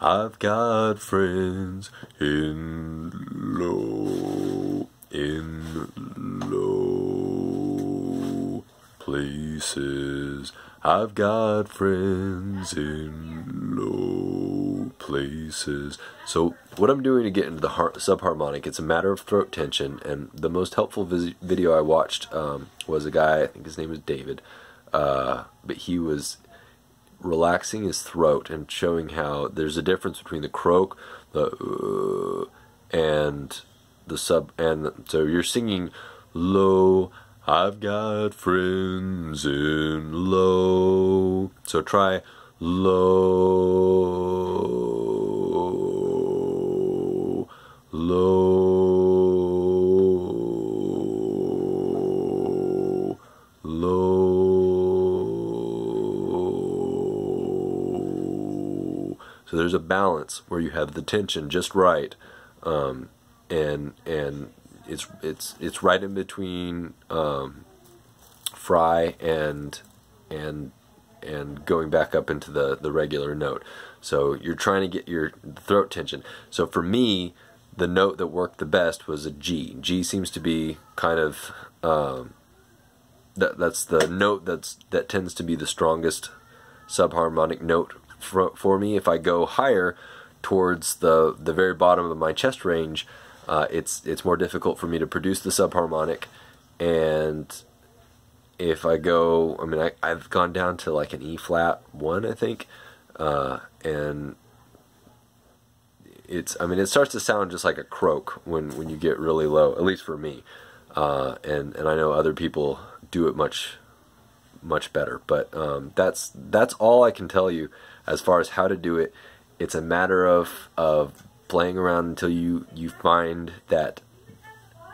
I've got friends in low places. I've got friends in low places. So what I'm doing to get into the subharmonic, it's a matter of throat tension, and the most helpful video I watched was a guy, I think his name was David, but he was relaxing his throat and showing how there's a difference between the croak, the and the sub, and so you're singing low. I've got friends in low. So try low, low, low. So there's a balance where you have the tension just right, and it's right in between fry and going back up into the regular note. So you're trying to get your throat tension. So for me, the note that worked the best was a G. G seems to be kind of that's the note that tends to be the strongest subharmonic note for me. If I go higher towards the very bottom of my chest range, it's more difficult for me to produce the subharmonic. And if I go, I mean, I've gone down to like an E flat 1, I think, and it starts to sound just like a croak when you get really low, at least for me, and I know other people do it much better, but that's all I can tell you as far as how to do it. It's a matter of playing around until you find that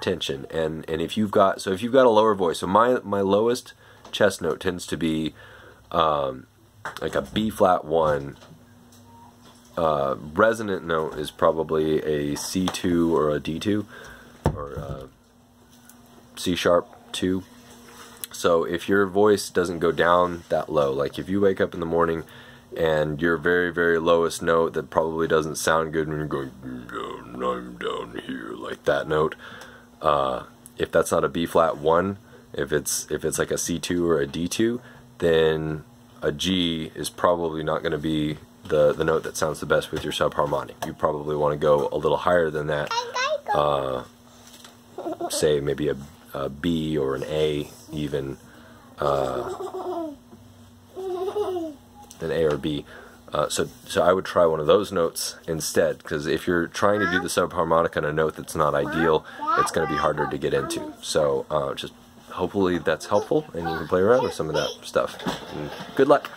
tension, and if you've got a lower voice, so my lowest chest note tends to be like a B flat 1. Resonant note is probably a C2 or a D2 or C sharp 2. So if your voice doesn't go down that low, like if you wake up in the morning and your very lowest note that probably doesn't sound good when you're going I'm down here, like that note, if that's not a B flat 1, if it's like a C2 or a D2, then a G is probably not going to be the note that sounds the best with your subharmonic. You probably want to go a little higher than that, say maybe a B or an A even, an A or B. So I would try one of those notes instead, because if you're trying to do the subharmonic on a note that's not ideal, it's going to be harder to get into. So just hopefully that's helpful and you can play around with some of that stuff. And good luck!